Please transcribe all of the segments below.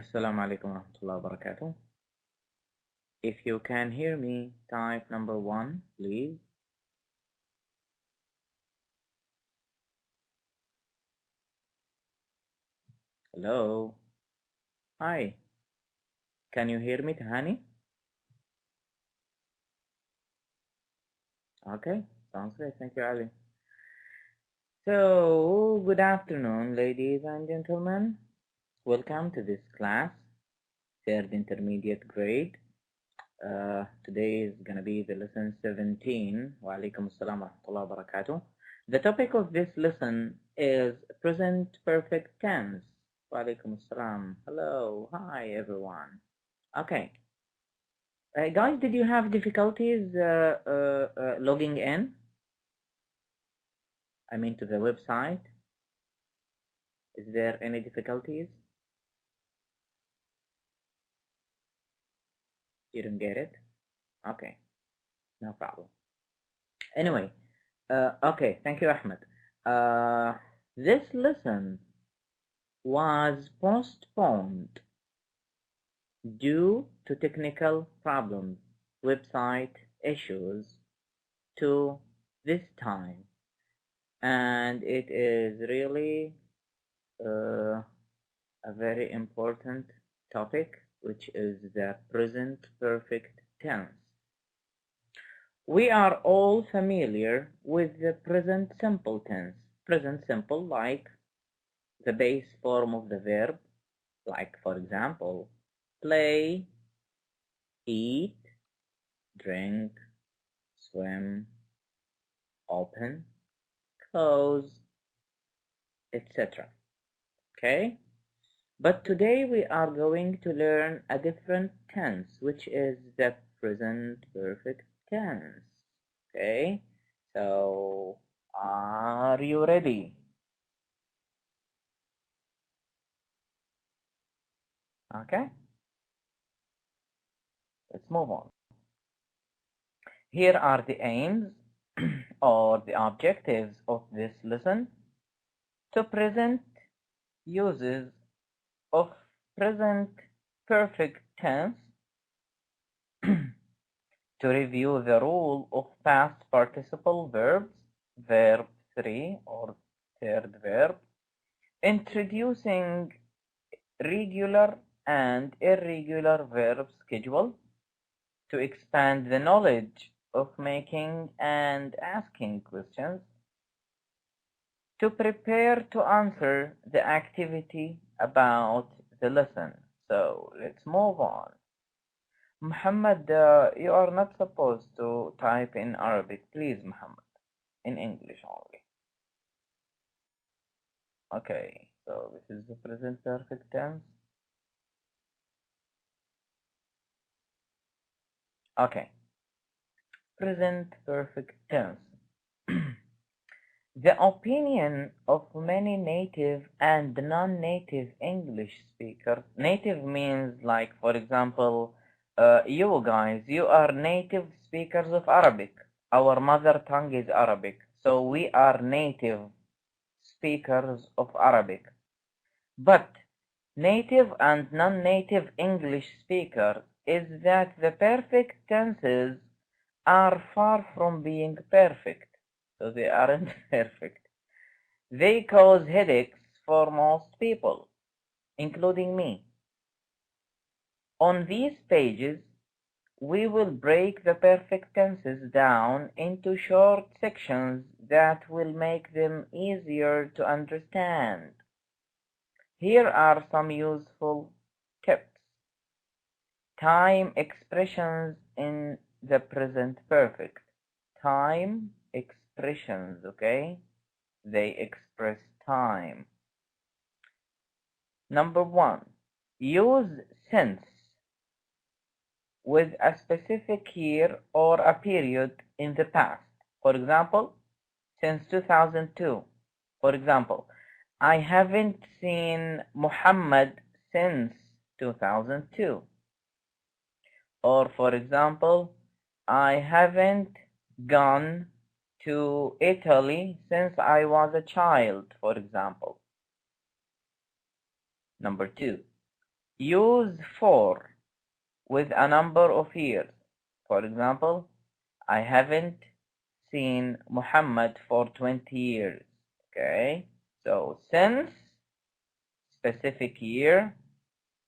Assalamu alaikum warahmatullahi wabarakatuh. If you can hear me, type number 1, please. Hello. Hi. Can you hear me, Tahani? Okay, sounds great. Thank you, Ali. So, good afternoon, ladies and gentlemen. Welcome to this class, 3rd intermediate grade. Today is going to be the lesson 17. Wa alaikum assalam wa rahmatullahi wa barakatuh. The topic of this lesson is present perfect tense. Wa alaikum assalam. Hello. Hi, everyone. Okay. Guys, did you have difficulties logging in? I mean, to the website? Is there any difficulties? You didn't get it? Okay, no problem. Anyway, okay, thank you, Ahmed. This lesson was postponed due to technical problems, website issues to this time, and it is really a very important topic, which is the present perfect tense. We are all familiar with the present simple tense. Present simple, like the base form of the verb, like for example, play, eat, drink, swim, open, close, etc. Okay? But today we are going to learn a different tense, which is the present perfect tense. Okay? So, are you ready? Okay? Let's move on. Here are the aims or the objectives of this lesson. To present uses of present perfect tense, to review the rule of past participle verbs, verb 3 or 3rd verb, introducing regular and irregular verb schedule, to expand the knowledge of making and asking questions, to prepare to answer the activity about the lesson. So let's move on. Muhammad, you are not supposed to type in Arabic. Please, Muhammad, in English only. Okay, so this is the present perfect tense. Okay, present perfect tense. The opinion of many native and non-native English speakers. Native means, like, for example, you guys, you are native speakers of Arabic. Our mother tongue is Arabic, so we are native speakers of Arabic. But native and non-native English speakers is that the perfect tenses are far from being perfect. So they aren't perfect. They cause headaches for most people, including me. On these pages, we will break the perfect tenses down into short sections that will make them easier to understand. Here are some useful tips. Time expressions in the present perfect. Time expressions, okay? They express time. Number 1, use since with a specific year or a period in the past. For example, since 2002. For example, I haven't seen Muhammad since 2002. Or for example, I haven't gone to Italy since I was a child, for example. Number 2. Use for with a number of years. For example, I haven't seen Muhammad for 20 years. Okay, so since specific year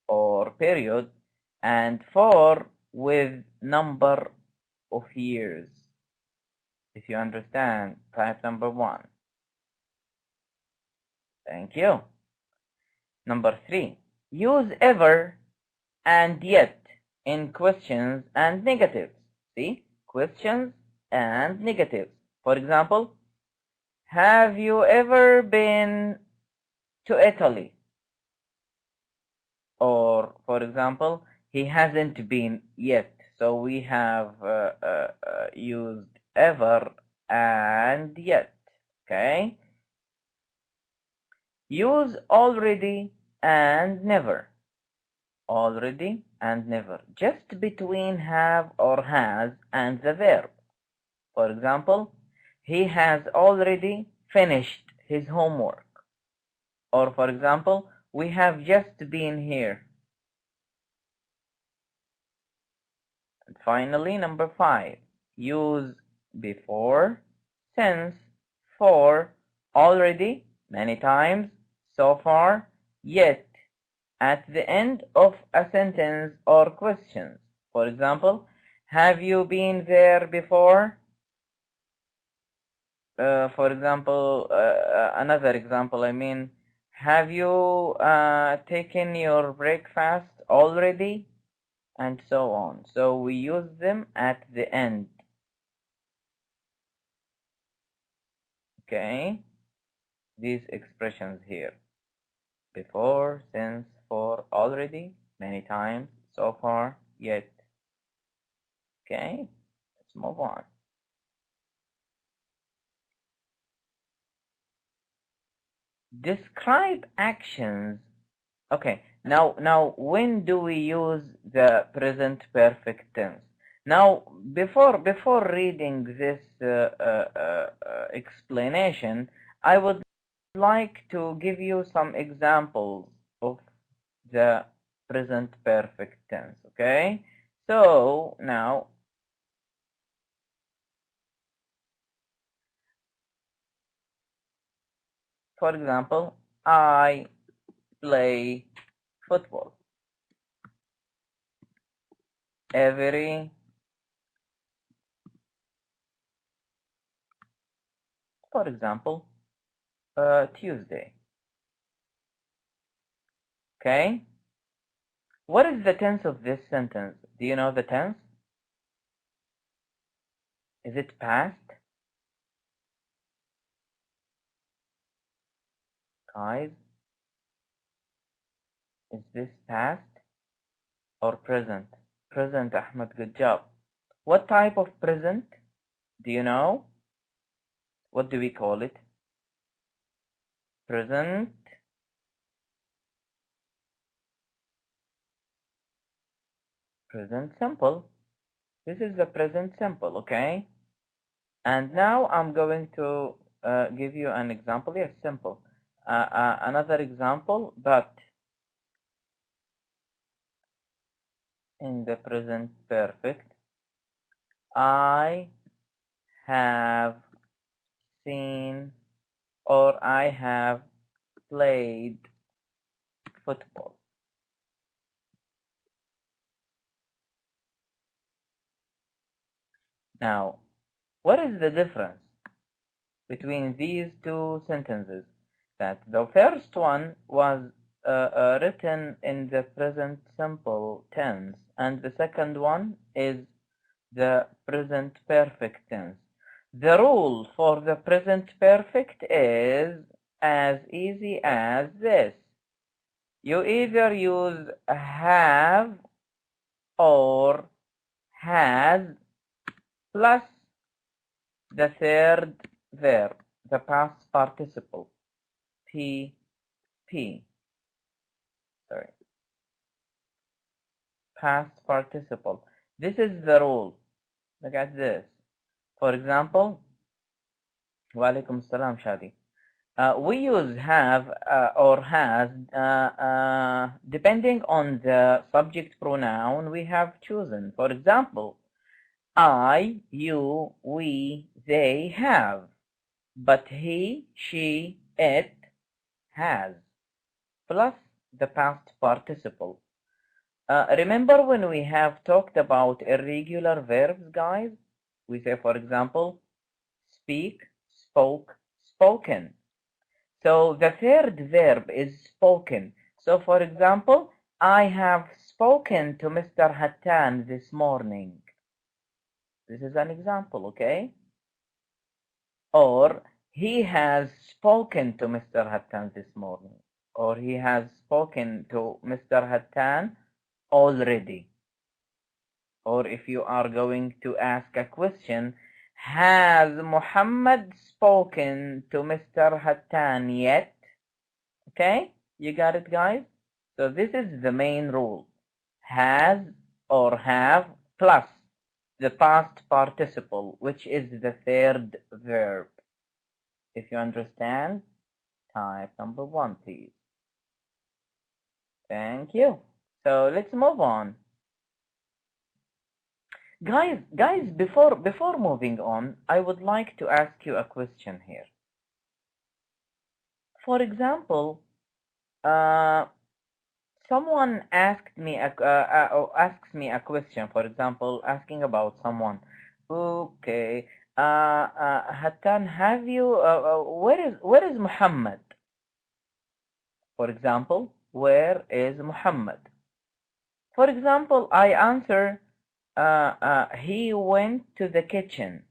or period, and for with number of years. If you understand type number 1. Thank you. Number 3. Use ever and yet in questions and negatives. See? Questions and negatives. For example, have you ever been to Italy? Or, for example, he hasn't been yet. So we have used ever and yet. Okay? Use already and never. Already and never. Just between have or has and the verb. For example, he has already finished his homework. Or for example, we have just been here. And finally, number 5. Use before, since, for, already, many times, so far, yet, at the end of a sentence or questions. For example, have you been there before? For example, another example, have you taken your breakfast already? And so on. So we use them at the end. Okay? These expressions here. Before, since, for, already, many times, so far, yet. Okay? Let's move on. Describe actions. Okay, now when do we use the present perfect tense? Now, before reading this explanation, I would like to give you some examples of the present perfect tense. Okay, so now, for example, I play football every, for example, Tuesday. Okay, what is the tense of this sentence? Do you know the tense? Is it past? Guys, is this past or present? Present, Ahmed, good job. What type of present? Do you know? What do we call it? Present. Present simple. This is the present simple, okay? And now I'm going to give you an example. Yes, simple. Another example, but in the present perfect, I have seen or I have played football. Now, what is the difference between these two sentences? That the first one was written in the present simple tense, and the second one is the present perfect tense. The rule for the present perfect is as easy as this. You either use have or has plus the third verb, the past participle, PP. Sorry. Past participle. This is the rule. Look at this. For example, وعليكم السلام شادي. We use have or has depending on the subject pronoun we have chosen. For example, I, you, we, they have, but he, she, it has, plus the past participle. Remember when we have talked about irregular verbs, guys? We say, for example, speak, spoke, spoken. So the third verb is spoken. So for example, I have spoken to Mr. Hattan this morning. This is an example, okay? Or he has spoken to Mr. Hattan this morning. Or he has spoken to Mr. Hattan already. Or if you are going to ask a question, has Muhammad spoken to Mr. Hattan yet? Okay, you got it, guys? So this is the main rule. Has or have plus the past participle, which is the third verb. If you understand, type number 1, please. Thank you. So let's move on. Guys, before moving on, I would like to ask you a question here. For example, someone asks me a question. For example, asking about someone. Okay, Hattan, have you? Where is Muhammad? For example, where is Muhammad? For example, I answer, he went to the kitchen.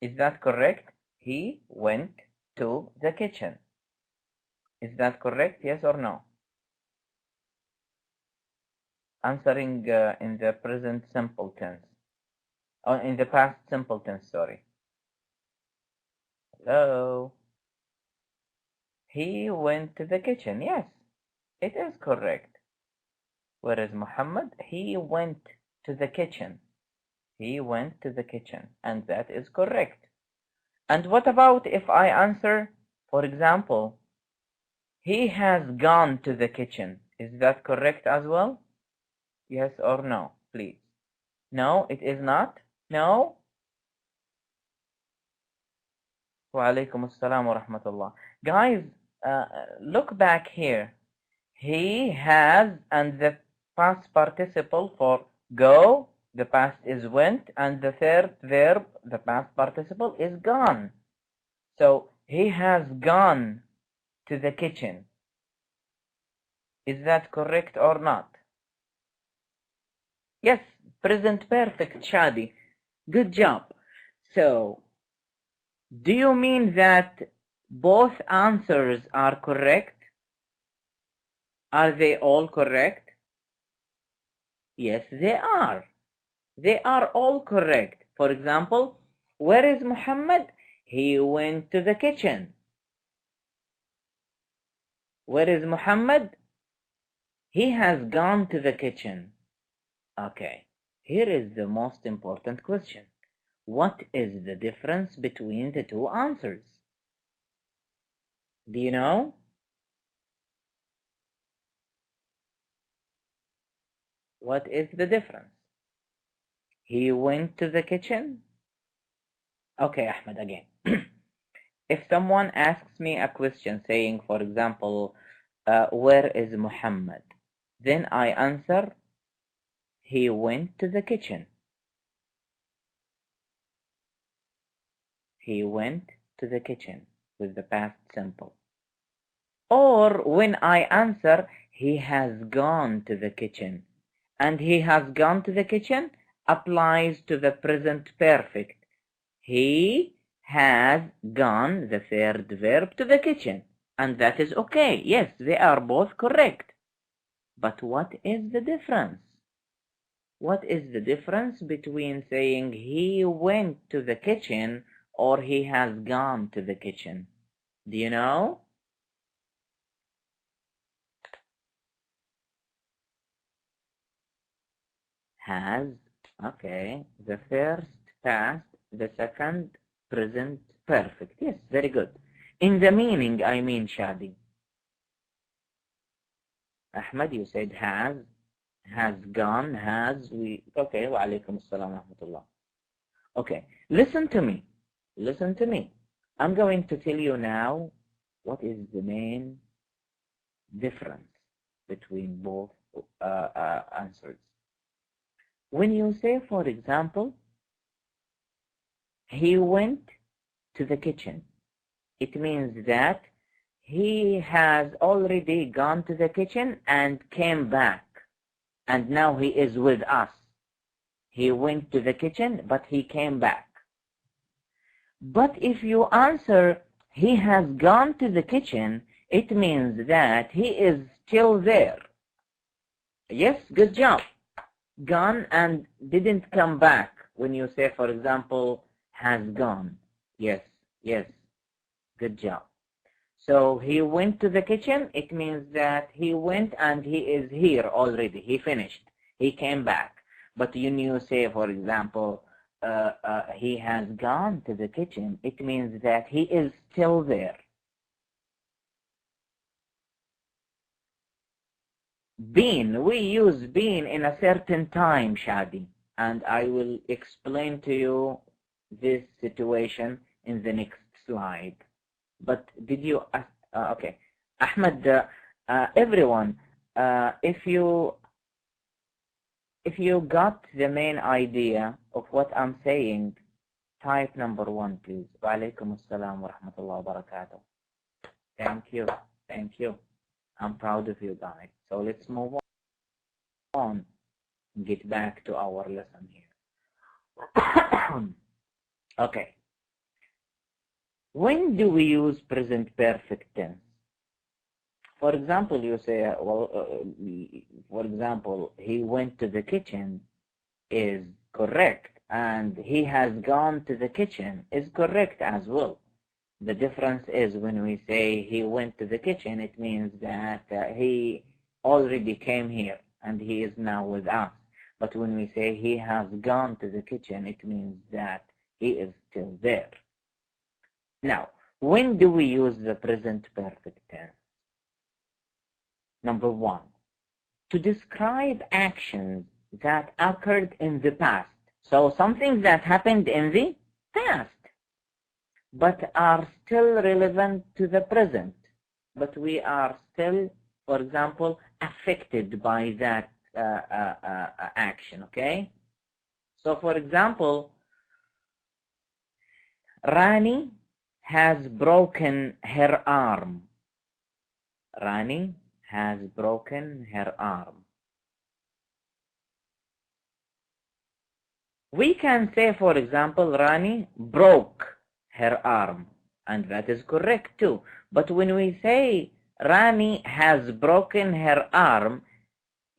Is that correct? He went to the kitchen. Is that correct? Yes or no? Answering in the present simple tense. Oh, in the past simple tense, sorry. Hello? He went to the kitchen. Yes, it is correct. Where is Muhammad? He went to the kitchen. He went to the kitchen. And that is correct. And what about if I answer, for example, he has gone to the kitchen. Is that correct as well? Yes or no, please? No, it is not? No? Wa alaikum assalam wa rahmatullah. Guys, look back here. He has, and the past participle for go, the past is went, and the third verb, the past participle, is gone. So he has gone to the kitchen. Is that correct or not? Yes, present perfect, Shadi. Good job. So, do you mean that both answers are correct? Are they all correct? Yes, they are. They are all correct. For example, where is Muhammad? He went to the kitchen. Where is Muhammad? He has gone to the kitchen. Okay, here is the most important question. What is the difference between the two answers? Do you know? What is the difference? He went to the kitchen? Okay, Ahmed, again. If someone asks me a question saying, for example, where is Muhammad? Then I answer, he went to the kitchen. He went to the kitchen with the past simple. Or when I answer, he has gone to the kitchen. And he has gone to the kitchen applies to the present perfect. He has gone, the third verb, to the kitchen. And that is okay. Yes, they are both correct. But what is the difference? What is the difference between saying he went to the kitchen or he has gone to the kitchen? Do you know? Has, okay. The first past, the second present perfect. Yes, very good. In the meaning, I mean, Shadi. Ahmed, you said has gone, okay, wa alaykum assalam wa rahmatullah. Okay, listen to me. Listen to me. I'm going to tell you now what is the main difference between both answers. When you say, for example, he went to the kitchen, it means that he has already gone to the kitchen and came back, and now he is with us. He went to the kitchen, but he came back. But if you answer, he has gone to the kitchen, it means that he is still there. Yes, good job. Gone and didn't come back. When you say, for example, has gone. Yes, good job. So he went to the kitchen, it means that he went and he is here already. He finished. He came back. But when you say, for example, he has gone to the kitchen, it means that he is still there. Been, we use been in a certain time, Shadi, and I will explain to you this situation in the next slide. But did you, okay, Ahmed, everyone, if you got the main idea of what I'm saying, type number 1, please. Wa alaykum assalam wa rahmatullahi wa barakatuh. Thank you. I'm proud of you guys. So let's move on and get back to our lesson here. Okay. When do we use present perfect tense? For example, you say, for example, he went to the kitchen is correct, and he has gone to the kitchen is correct as well. The difference is when we say he went to the kitchen, it means that he already came here and he is now with us. But when we say he has gone to the kitchen, it means that he is still there. Now, when do we use the present perfect tense? Number 1, to describe actions that occurred in the past. So something that happened in the past, but are still relevant to the present. But we are still, for example, affected by that action, okay? So, for example, Rani has broken her arm. Rani has broken her arm. We can say, for example, Rani broke her arm, and that is correct too. But when we say Rani has broken her arm,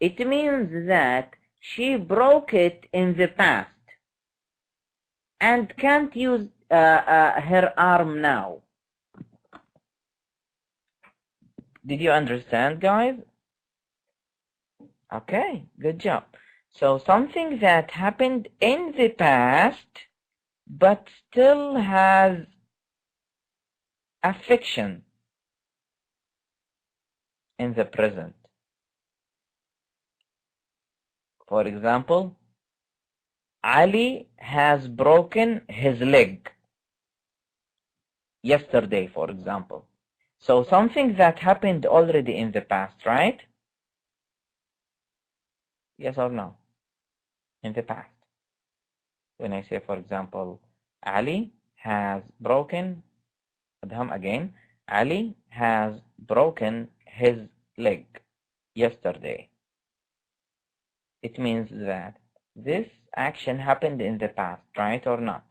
it means that she broke it in the past and can't use her arm now. Did you understand, guys? Okay, good job. So something that happened in the past but still has affection in the present. For example, Ali has broken his leg yesterday, for example. So something that happened already in the past, right? Yes or no? In the past. When I say, for example, Ali has broken, again, Ali has broken his leg yesterday. It means that this action happened in the past, right or not?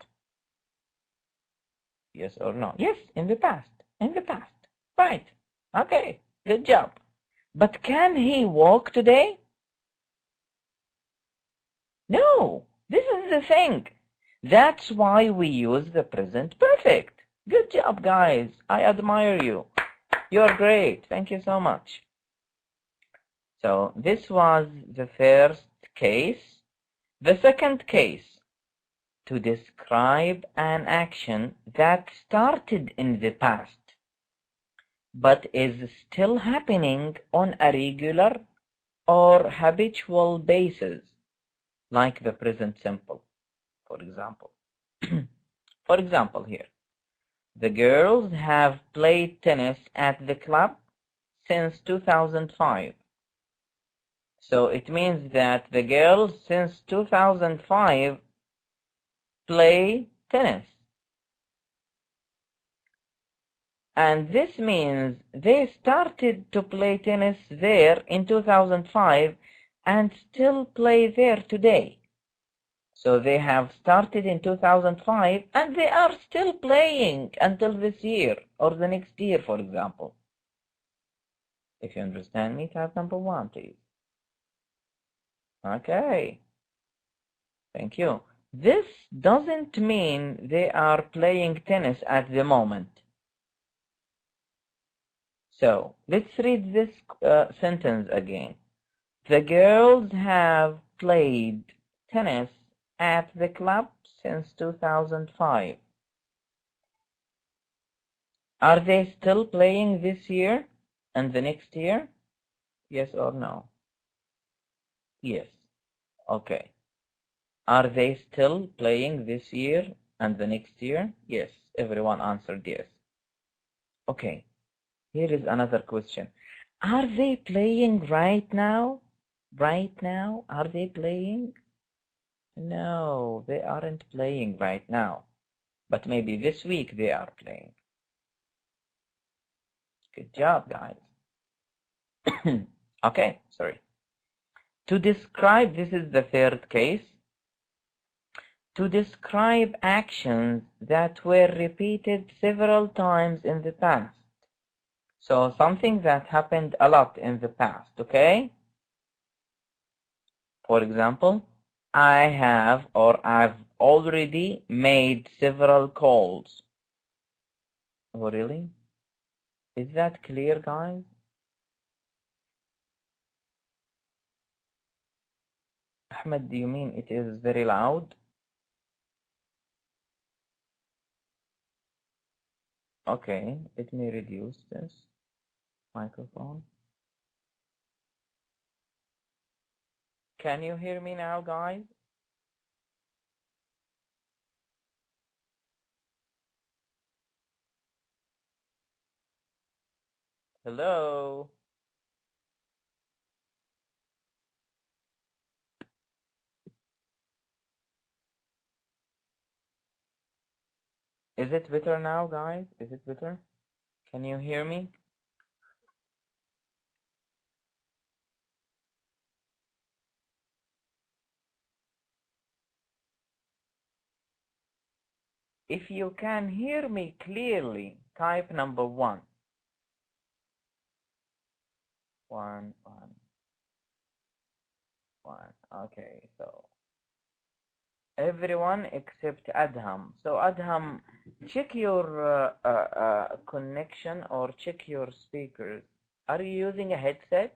Yes or no? Yes, in the past. In the past. Right. Okay, good job. But can he walk today? No, this is the thing. That's why we use the present perfect. Good job, guys. I admire you. You're great. Thank you so much. So this was the first case. The second case, to describe an action that started in the past but is still happening on a regular or habitual basis, like the present simple, for example. For example, here, the girls have played tennis at the club since 2005. So it means that the girls since 2005 play tennis. And this means they started to play tennis there in 2005 and still play there today. So they have started in 2005 and they are still playing until this year or the next year, for example. If you understand me, type number 1, please. Okay. Thank you. This doesn't mean they are playing tennis at the moment. So let's read this sentence again. The girls have played tennis at the club since 2005. Are they still playing this year and the next year? Yes or no? Yes. Okay. Are they still playing this year and the next year? Yes. Everyone answered yes. Okay. Here is another question. Are they playing right now? Right now? Are they playing? No, they aren't playing right now. But maybe this week they are playing. Good job, guys. Okay, sorry. To describe, this is the third case. To describe actions that were repeated several times in the past. So something that happened a lot in the past, okay? For example, I have or I've already made several calls. Oh, really? Is that clear, guys? Ahmed, do you mean it is very loud? Okay, let me reduce this microphone. Can you hear me now, guys? Hello? Is it better now, guys? Is it better? Can you hear me? If you can hear me clearly, type number 1. 1, 1, 1. Okay, so everyone except Adham. So Adham, check your connection or check your speakers. Are you using a headset?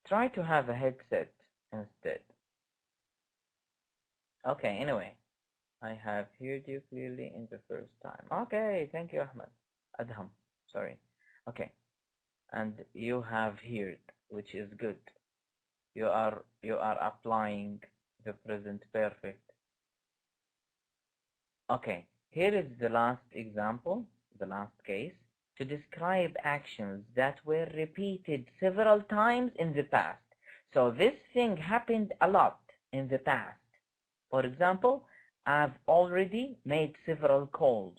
Try to have a headset instead. Okay, anyway, I have heard you clearly in the first time. Okay, thank you, Ahmed. Adham, sorry. Okay, and you have heard, which is good. You are applying the present perfect. Okay, here is the last example, the last case, to describe actions that were repeated several times in the past. So this thing happened a lot in the past. For example, I've already made several calls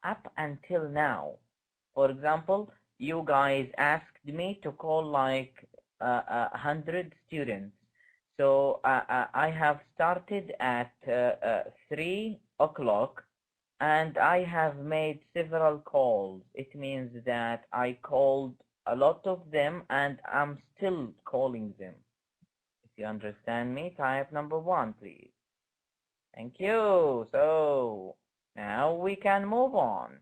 up until now. For example, you guys asked me to call like 100 students. So I have started at 3 o'clock and I have made several calls. It means that I called a lot of them and I'm still calling them. If you understand me, type number 1, please. Thank you. So Now we can move on.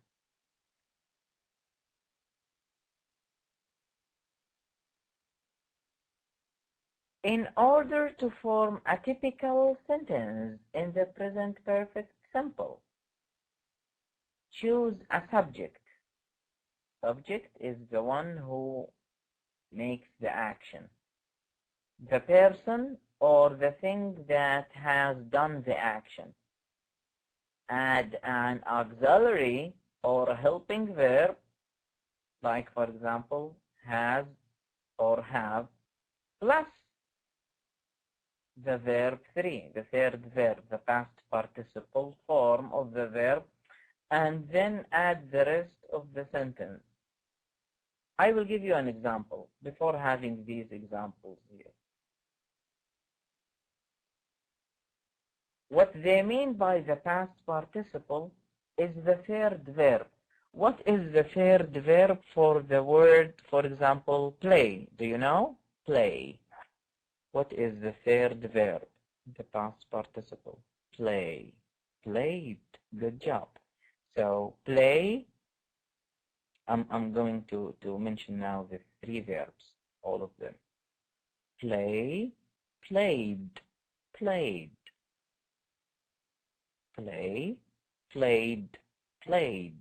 In order to form a typical sentence in the present perfect simple, choose a subject. Subject is the one who makes the action. The person or the thing that has done the action. Add an auxiliary or a helping verb, like for example, has or have, plus the verb 3, the third verb, the past participle form of the verb, and then add the rest of the sentence. I will give you an example before having these examples here. What they mean by the past participle is the third verb. What is the third verb for the word, for example, play? Do you know? Play. What is the third verb? The past participle. Play. Played. Good job. So play. I'm going to mention now the three verbs, all of them. Play, played, played. Play, played, played.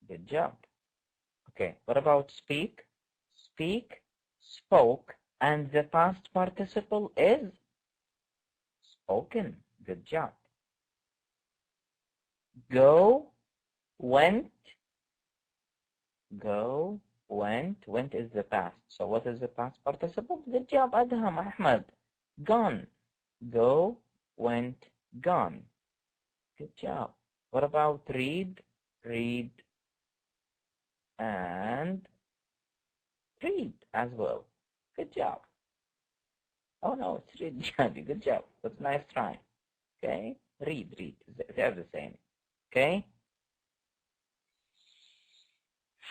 Good job. Okay, what about speak? Speak, spoke, and the past participle is spoken. Good job. Go, went, go, went. Went is the past. So what is the past participle? Good job, Adham, Ahmad. Gone. Go, went, gone. Good job. What about read? Read and read as well. Good job. Oh no, it's read, Jadi. Good job. That's a nice try. Okay? Read, read. They're the same. Okay?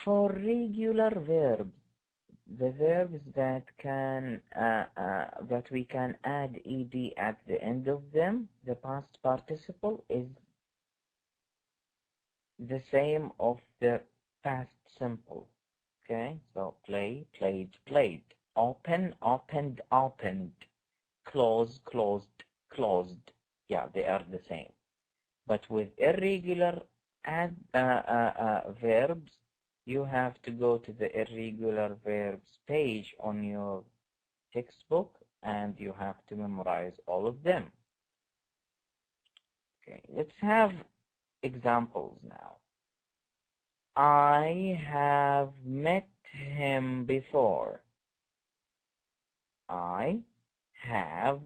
For regular verbs, the verbs that we can add ed at the end of them, the past participle is the same of the past simple. Okay, so play, played, played. Open, opened, opened. Close, closed, closed. Yeah, they are the same. But with irregular verbs, you have to go to the irregular verbs page on your textbook and you have to memorize all of them. Okay, let's have examples now. I have met him before. I have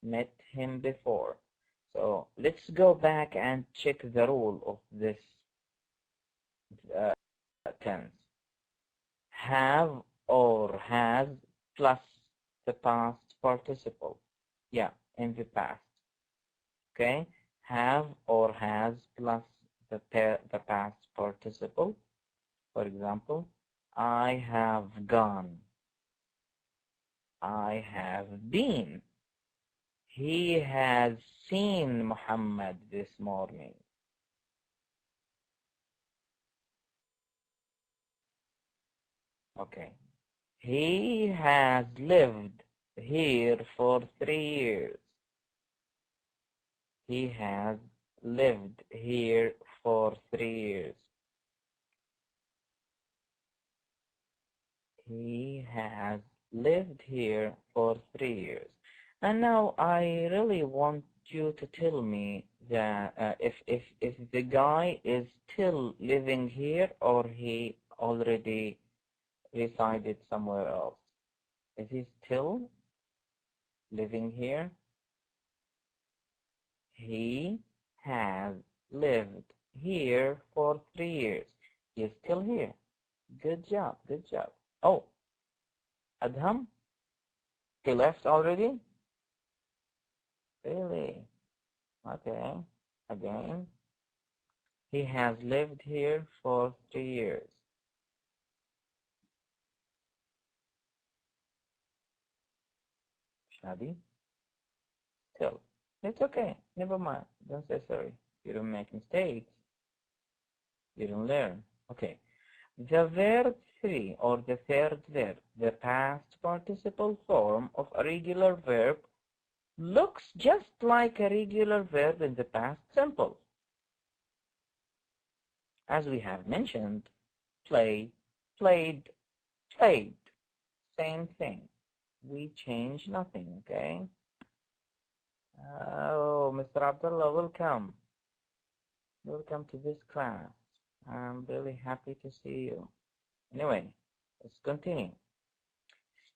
met him before. So let's go back and check the rule of this tense. Have or has plus the past participle. Yeah, in the past. Okay, have or has plus the past participle. For example, I have gone. I have been. He has seen Muhammad this morning. Okay. He has lived here for 3 years. He has lived here for 3 years. He has lived here for 3 years. And now I really want you to tell me that if the guy is still living here or he already resided somewhere else. Is he still living here? He has lived here for 3 years. He's still here. Good job, good job. Oh, Adham, he left already? Really? Okay, again. He has lived here for 3 years. Shadi? Still. It's okay. Never mind. Don't say sorry. You don't make mistakes. You don't learn. Okay. The verb 3 or the third verb, the past participle form of a regular verb, looks just like a regular verb in the past simple. As we have mentioned, play, played, played. Same thing. We change nothing, okay? Oh, Mr. Abdullah, welcome. Welcome to this class. I'm really happy to see you. Anyway, let's continue.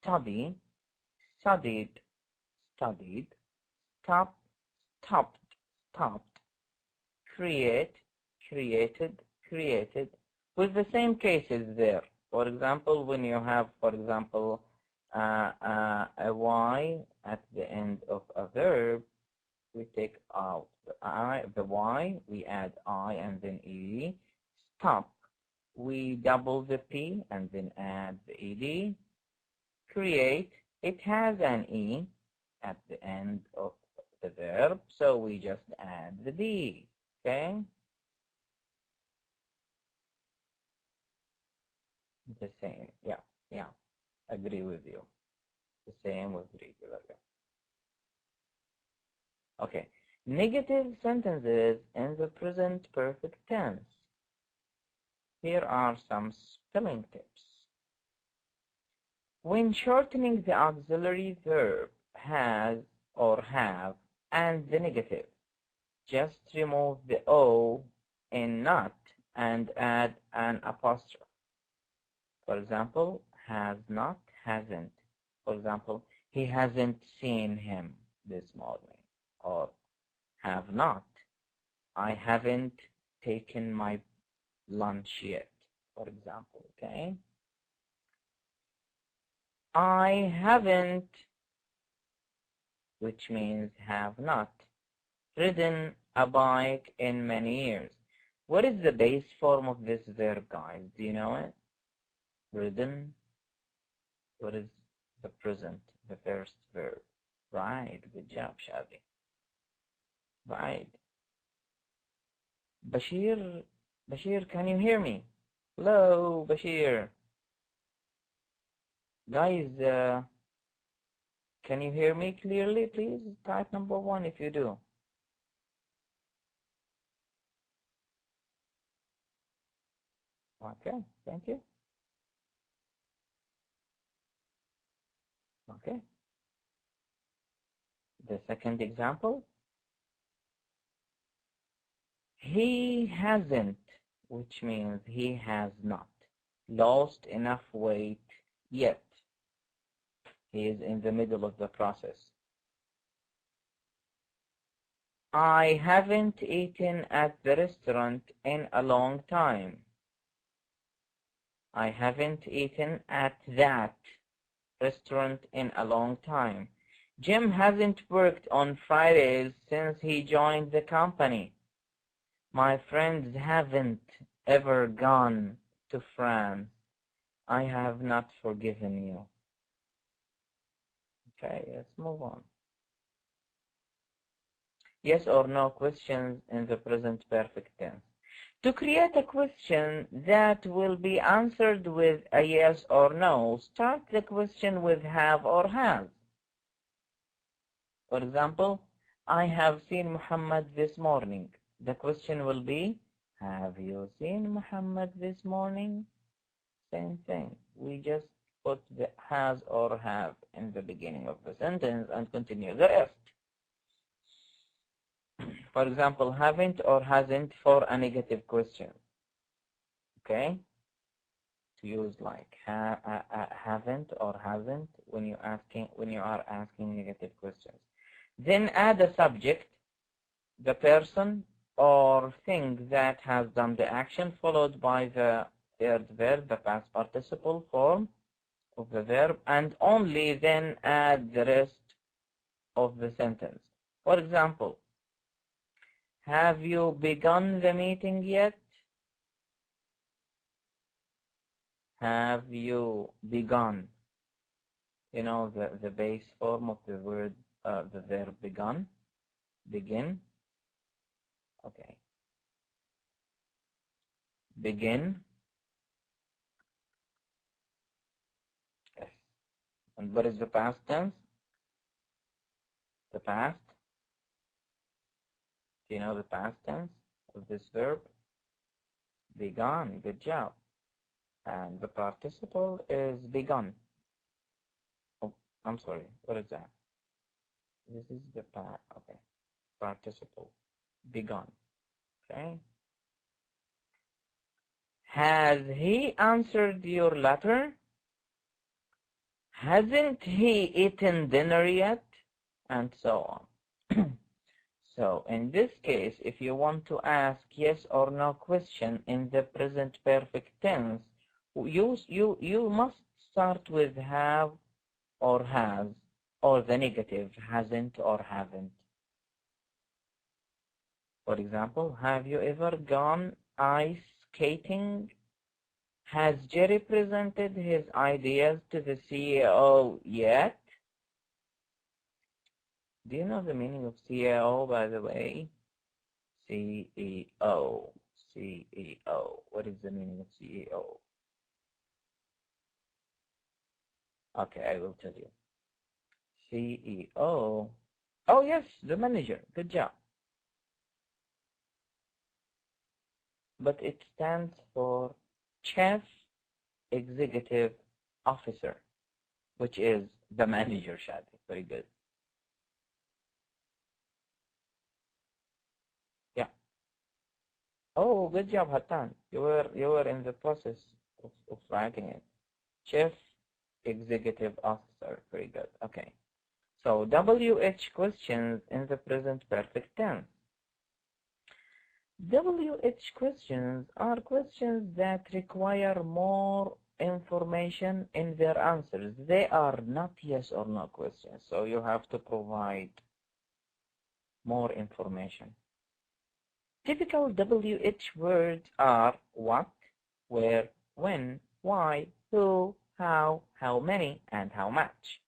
Study, studied, studied, stop, stopped, stopped, create, created, created, with the same cases there. For example, when you have, for example, a Y at the end of a verb, we take out the Y, we add I and then ED. Stop, we double the P and then add the ED. Create, it has an E at the end of the verb, so we just add the D, okay? The same, yeah, agree with you. The same with regular. Okay, negative sentences in the present perfect tense. Here are some spelling tips. When shortening the auxiliary verb has or have and the negative, just remove the O in not and add an apostrophe. For example, has not, hasn't. For example, he hasn't seen him this morning. Or have not, I haven't taken my lunch yet, for example, okay? I haven't, which means have not, ridden a bike in many years. What is the base form of this verb, guys? Do you know it? Ridden. What is the present, the first verb? Right, good job, Shadi. Right. Bashir, can you hear me? Hello, Bashir. Guys, can you hear me clearly? Please type number 1 if you do. Okay, thank you. Okay. The second example. He hasn't, which means he has not, lost enough weight yet. He is in the middle of the process. I haven't eaten at the restaurant in a long time. I haven't eaten at that restaurant in a long time. Jim hasn't worked on Fridays since he joined the company. My friends haven't ever gone to France. I have not forgiven you. Okay, let's move on. Yes or no questions in the present perfect tense. To create a question that will be answered with a yes or no, start the question with have or has. For example, I have seen Muhammad this morning. The question will be, have you seen Muhammad this morning? Same thing. We just put the has or have in the beginning of the sentence and continue the rest. For example, haven't or hasn't for a negative question. Okay? To use like haven't or hasn't when you are asking negative questions. Then add a subject, the person or thing that has done the action, followed by the third verb, the past participle form of the verb, and only then add the rest of the sentence. For example, have you begun the meeting yet? Have you begun? You know, the base form of the word, the verb begun, begin. Okay. Begin. Yes. And what is the past tense? The past. Do you know the past tense of this verb? Begun. Good job. And the participle is begun. Oh, I'm sorry. What is that? This is the past. Okay. Participle. Begun. Okay. Has he answered your letter? Hasn't he eaten dinner yet? And so on. So in this case, if you want to ask yes or no question in the present perfect tense, you must start with have or has, or the negative, hasn't or haven't. For example, have you ever gone ice skating? Has Jerry presented his ideas to the CEO yet? Do you know the meaning of CEO, by the way? CEO. CEO. What is the meaning of CEO? Okay, I will tell you. CEO. Oh, yes, the manager. Good job. But it stands for Chief Executive Officer, which is the manager, Shadi. Very good. Yeah. Oh, good job, Hatan. You were in the process of writing it. Chief Executive Officer. Very good. Okay. So WH questions in the present perfect tense. WH questions are questions that require more information in their answers. They are not yes or no questions, so you have to provide more information. Typical WH words are what, where, when, why, who, how many, and how much.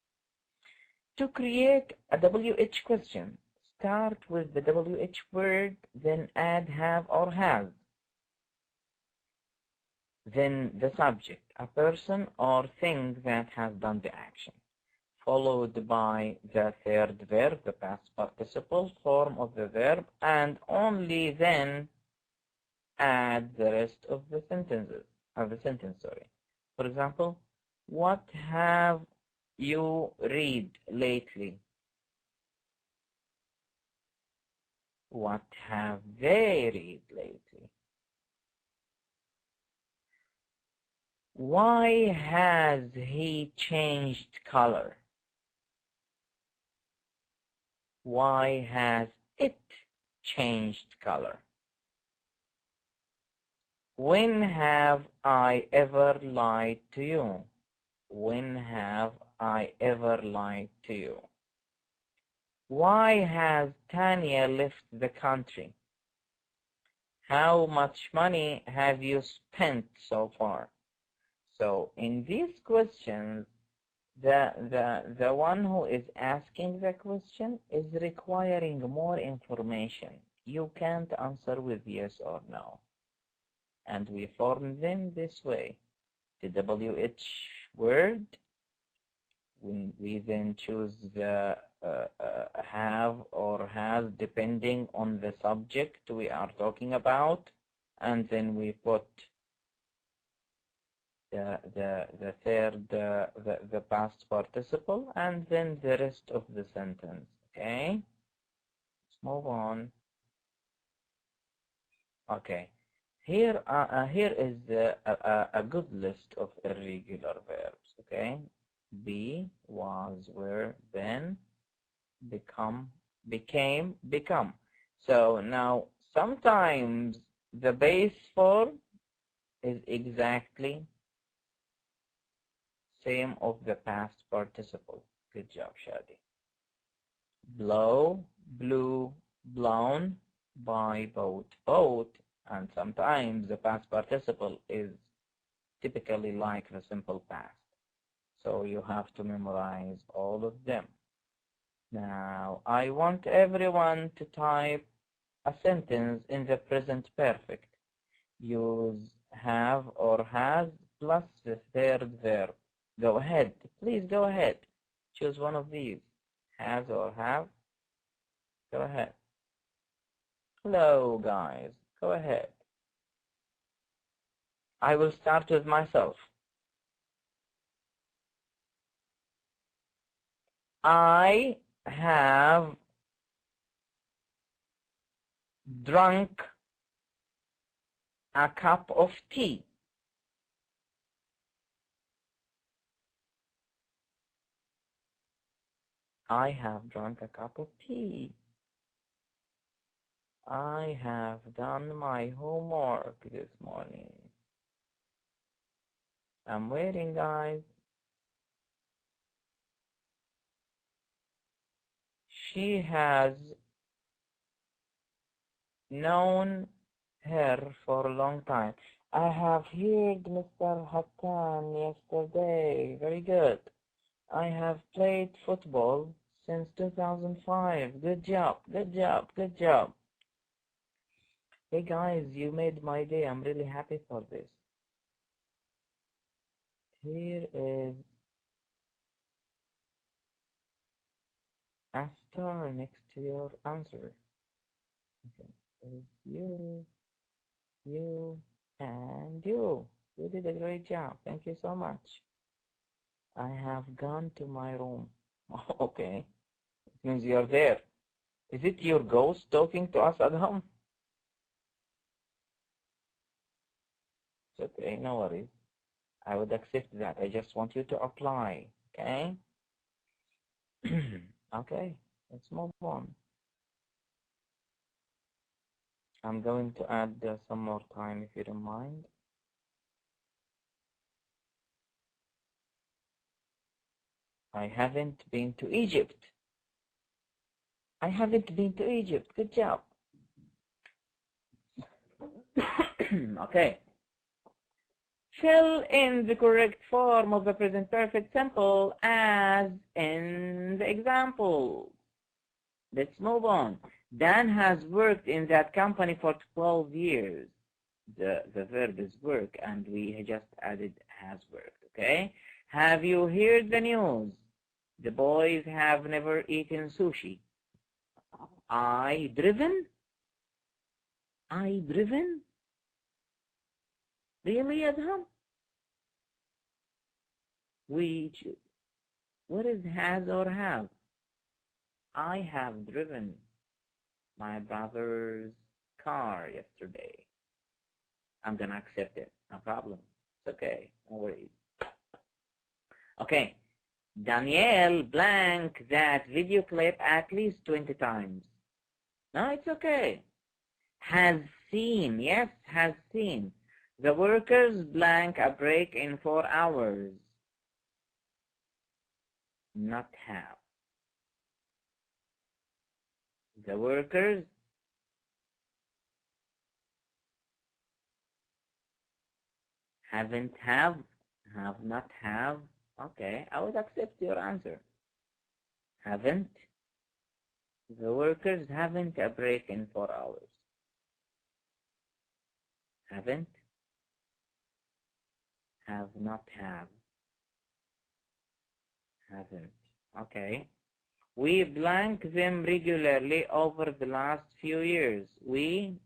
To create a WH question, start with the WH word, then add have or has. Then the subject, a person or thing that has done the action, followed by the third verb, the past participle form of the verb, and only then add the rest of the sentences, sorry. For example, what have you read lately? What have they read lately? Why has he changed color? Why has it changed color? When have I ever lied to you? When have I ever lied to you? Why has Tanya left the country? How much money have you spent so far? So in these questions, the one who is asking the question is requiring more information. You can't answer with yes or no. And we form them this way. The WH word, we then choose the have or has depending on the subject we are talking about, and then we put the third the past participle, and then the rest of the sentence. Okay, let's move on. Okay, here is a good list of irregular verbs. Okay, be, was, were, been, become, became, become. So now sometimes the base form is exactly same of the past participle. Good job, Shadi. Blow, blew, blown, by, boat, boat, and sometimes the past participle is typically like the simple past. So you have to memorize all of them. Now, I want everyone to type a sentence in the present perfect. Use have or has plus the third verb. Go ahead. Please go ahead. Choose one of these. Has or have. Go ahead. Hello, guys. Go ahead. I will start with myself. I have drunk a cup of tea. I have drunk a cup of tea. I have done my homework this morning. I'm waiting, guys. She has known her for a long time. I have heard Mr. Hattan yesterday. Very good. I have played football since 2005. Good job, good job, good job. Hey guys, you made my day. I'm really happy for this. Here is a star next to your answer. Okay, there's you, and you. You did a great job. Thank you so much. I have gone to my room. Okay, it means you're there. Is it your ghost talking to us at home? It's okay, no worries. I would accept that. I just want you to apply, okay? Okay, let's move on. I'm going to add some more time if you don't mind. I haven't been to Egypt. I haven't been to Egypt. Good job. Okay. Fill in the correct form of the present perfect simple as in the example. Let's move on. Dan has worked in that company for 12 years. The verb is work, and we just added has worked, okay? Have you heard the news? The boys have never eaten sushi. I driven? I driven? Really, Adham? What is has or have? I have driven my brother's car yesterday. I'm gonna accept it, no problem. It's okay, no worries. Okay, Danielle blank that video clip at least 20 times. No, it's okay. Has seen, yes, has seen. The workers blank a break in 4 hours. Not have. The workers haven't have not have. Okay, I would accept your answer. Haven't. The workers haven't a break in 4 hours. Haven't. Have not have. Haven't. Okay. We blank them regularly over the last few years. We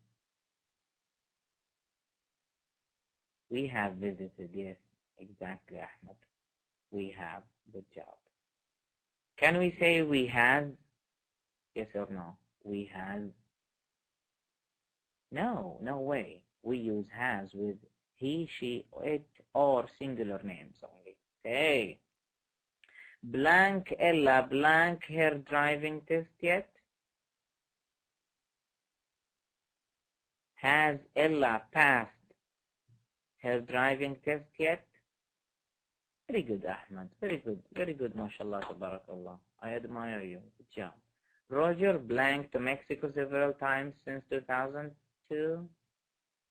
have visited, yes, exactly, Ahmed. We have. Good job. Can we say we have? Yes or no? We have. No, no way. We use has with he, she, it, or singular names only. Okay. Blank Ella blank her driving test yet? Has Ella passed her driving test yet? Very good, Ahmed. Very good. Very good, mashallah, tabarakallah. I admire you. Good job. Roger blank to Mexico several times since 2002.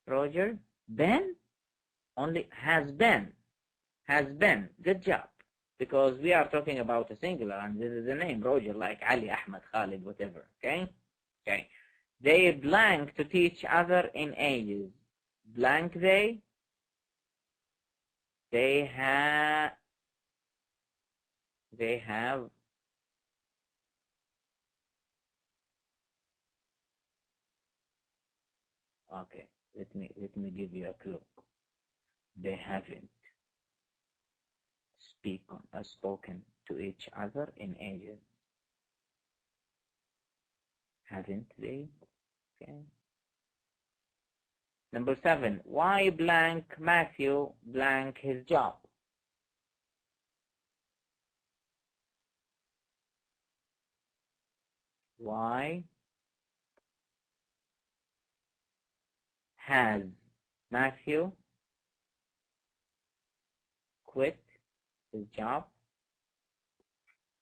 Roger? Ben? Only has been. Has been. Good job. Because we are talking about a singular and this is a name, Roger, like Ali, Ahmed, Khalid, whatever. Okay? Okay. They blank to teach other in ages. Blank they have okay, let me give you a clue. They haven't spoken to each other in ages. Haven't they? Okay. Number 7. Why blank Matthew blank his job? Why has Matthew quit his job?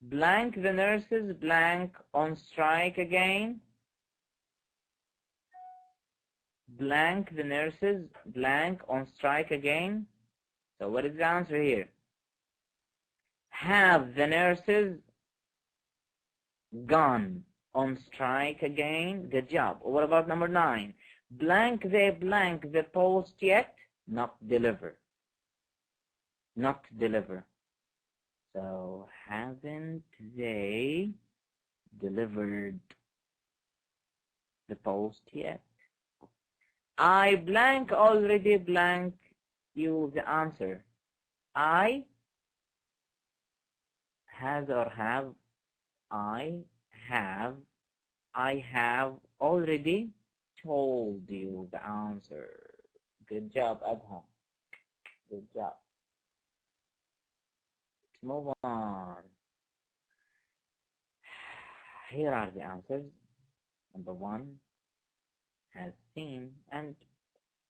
Blank the nurses blank on strike again. Blank the nurses blank on strike again. So what is the answer here? Have the nurses gone on strike again? Good job. What about number 9? Blank the post yet? Not deliver. Not deliver. So haven't they delivered the post yet? I blank already blank you the answer. I has or have. I have already told you the answer. Good job, Adham. Good job. Let's move on. Here are the answers. Number 1 has seen, and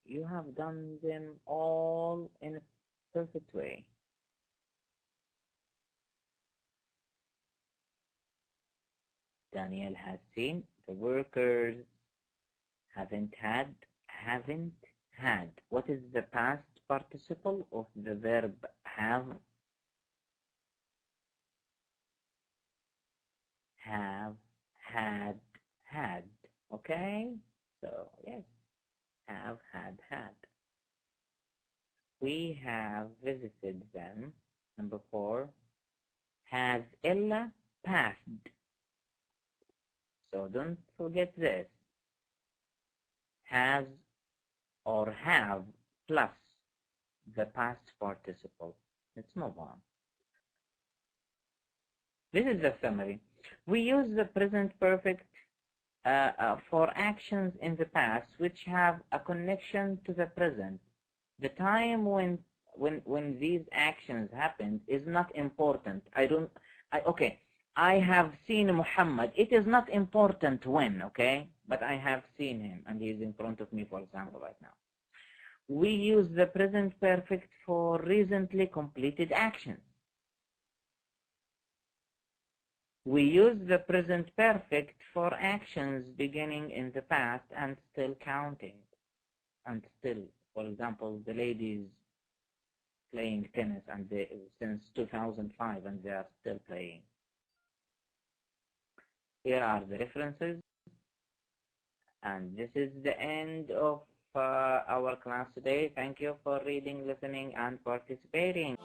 you have done them all in a perfect way. Daniel has seen. The workers haven't had. What is the past participle of the verb have? Have, had. Okay? So, yes. Have, had. We have visited them. Number 4. Has Ella passed? So don't forget this. Has or have plus the past participle. Let's move on. This is the summary. We use the present perfect for actions in the past which have a connection to the present. The time when these actions happened is not important. Okay. I have seen Muhammad. It is not important when, okay? But I have seen him and he is in front of me, for example, right now. We use the present perfect for recently completed actions. We use the present perfect for actions beginning in the past and still counting. And still, for example, the ladies playing tennis and since 2005 and they are still playing. Here are the references, and this is the end of our class today. Thank you for reading, listening, and participating.